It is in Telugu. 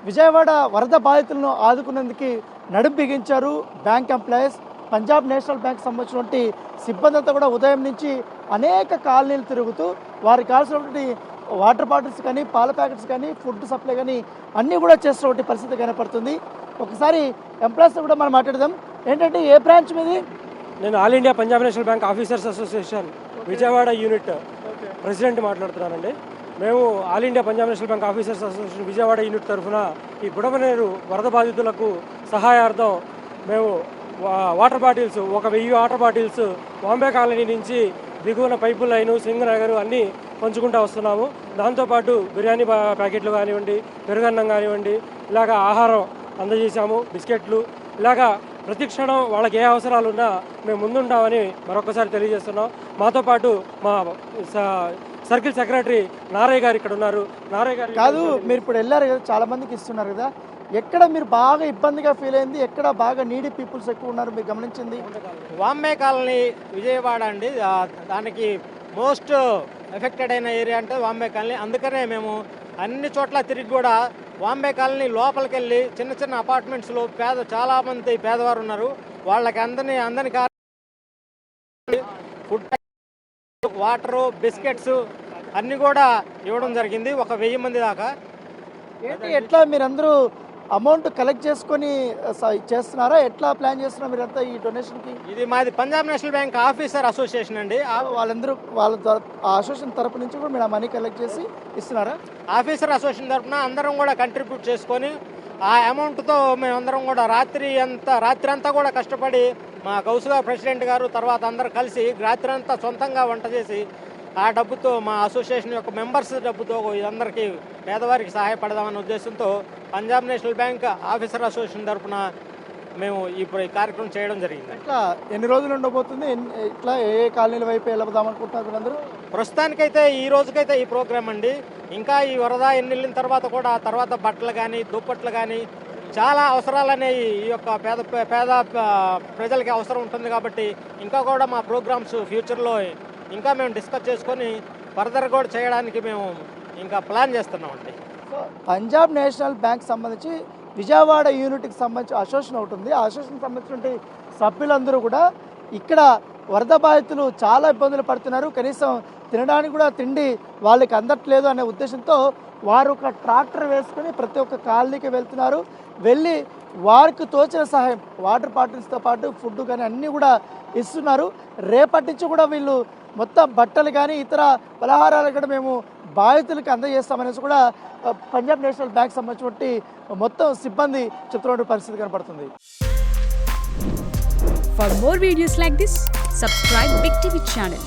విజయవాడ వరద బాధితులను ఆదుకునేందుకు నడుం బిగించారు bank employees. Punjab national bank సంబంధించినటువంటి సిబ్బంది అంతా కూడా ఉదయం నుంచి అనేక కాలనీలు తిరుగుతూ వారికి కావాల్సినటువంటి వాటర్ బాటిల్స్ కానీ, పాల ప్యాకెట్స్ కానీ, ఫుడ్ సప్లై కానీ అన్నీ కూడా చేస్తున్నటువంటి పరిస్థితి కనపడుతుంది. ఒకసారి ఎంప్లాయీస్తో కూడా మనం మాట్లాడదాం. ఏంటంటే ఏ బ్రాంచ్ మీది? నేను all India Punjab national bank officers association Vijayawada unit president మాట్లాడుతున్నానండి. మేము all India Punjab national bank officers association Vijayawada unit తరఫున ఈ బుడమనేరు వరద బాధితులకు సహాయార్థం మేము water bottles 1000 water bottles Bombay colony నుంచి దిగువన పైపు లైను, సింగనగర్ అన్నీ పంచుకుంటూ వస్తున్నాము. దాంతోపాటు బిర్యానీ ప్యాకెట్లు కానివ్వండి, పెరుగన్నం కానివ్వండి, ఇలాగ ఆహారం అందజేశాము, బిస్కెట్లు. ఇలాగా ప్రతి క్షణం వాళ్ళకి ఏ అవసరాలు ఉన్నా మేము ముందుంటామని మరొకసారి తెలియజేస్తున్నాం. మాతో పాటు మా సర్కిల్ సెక్రటరీ నారయ్య గారు ఇక్కడ ఉన్నారు. నారయ్య గారు కాదు, మీరు ఇప్పుడు వెళ్ళారు కదా, చాలా మందికి ఇస్తున్నారు కదా, ఎక్కడ మీరు బాగా ఇబ్బందిగా ఫీల్ అయింది, ఎక్కడ బాగా నీడీ పీపుల్స్ ఎక్కువ ఉన్నారు మీరు గమనించింది? వాంబే కాలనీ విజయవాడ అండి. దానికి మోస్ట్ ఎఫెక్టెడ్ అయిన ఏరియా అంటే వాంబే కాలనీ. అందుకనే మేము అన్ని చోట్ల తిరిగి కూడా వాంబే కాలనీ లోపలికి వెళ్ళి చిన్న చిన్న అపార్ట్మెంట్స్లో చాలా మంది పేదవారు ఉన్నారు, వాళ్ళకి అందని ఫుడ్, వాటరు, బిస్కెట్స్ అన్నీ కూడా ఇవ్వడం జరిగింది. 1000 మంది దాకా. ఏంటి ఎట్లా మీరందరూ అమౌంట్ కలెక్ట్ చేసుకొని చేస్తున్నారా? ఎట్లా ప్లాన్ చేస్తున్నారు మీరంతా ఈ డొనేషన్కి? ఇది మాది Punjab national bank officer association అండి. వాళ్ళందరూ ఆ అసోసియేషన్ తరపు నుంచి కూడా మీరు ఆ మనీ కలెక్ట్ చేసి ఇస్తున్నారా? ఆఫీసర్ అసోసియేషన్ తరఫున అందరం కూడా కంట్రిబ్యూట్ చేసుకొని ఆ అమౌంట్తో మేమందరం కూడా రాత్రి అంతా కూడా కష్టపడి మా కౌసుగా ప్రెసిడెంట్ గారు తర్వాత అందరూ కలిసి రాత్రి అంతా సొంతంగా వంట చేసి ఆ డబ్బుతో మా అసోసియేషన్ యొక్క మెంబర్స్ డబ్బుతో అందరికీ పేదవారికి సహాయపడదామనే ఉద్దేశంతో Punjab national bank officer association తరఫున మేము ఇప్పుడు ఈ కార్యక్రమం చేయడం జరిగింది. ఇట్లా ఎన్ని రోజులు ఉండబోతుంది? ఇట్లా ఏ కాలనీల వైపు వెళ్ళదాం అనుకుంటున్నారు మీరందరూ? ప్రస్తుతానికైతే ఈ రోజుకైతే ఈ ప్రోగ్రామ్ అండి. ఇంకా ఈ వరద వెళ్ళిన తర్వాత కూడా తర్వాత బట్టలు కానీ, దుప్పట్లు కానీ చాలా అవసరాలు అనేవి ఈ యొక్క పేద ప్రజలకి అవసరం ఉంటుంది. కాబట్టి ఇంకా కూడా మా ప్రోగ్రామ్స్ ఫ్యూచర్లో ఇంకా మేము డిస్కస్ చేసుకొని ఫర్దర్ కూడా చేయడానికి మేము ఇంకా ప్లాన్ చేస్తున్నామండి. పంజాబ్ నేషనల్ బ్యాంక్ సంబంధించి విజయవాడ యూనిట్కి సంబంధించి అసోసియేషన్ ఒకటి ఉంది. ఆ అసోసియేషన్ సంబంధించిన సభ్యులందరూ కూడా ఇక్కడ వరద బాధితులు చాలా ఇబ్బందులు పడుతున్నారు, కనీసం తినడానికి కూడా తిండి వాళ్ళకి అందట్లేదు అనే ఉద్దేశంతో వారు ఒక ట్రాక్టర్ వేసుకొని ప్రతి ఒక్క కాలనీకి వెళ్తున్నారు. వెళ్ళి వారికి తోచిన సహాయం వాటర్ బాటిల్స్తో పాటు ఫుడ్ కానీ అన్నీ కూడా ఇస్తున్నారు. రేపటి నుంచి కూడా వీళ్ళు మొత్తం బట్టలు కానీ ఇతర పలహారాలు కూడా మేము బాధితులకి అందజేస్తామనేసి కూడా పంజాబ్ నేషనల్ బ్యాంక్ సంబంధించినటువంటి మొత్తం సిబ్బంది చెప్తున్న పరిస్థితి కనపడుతుంది. For more videos like this, subscribe Big TV channel.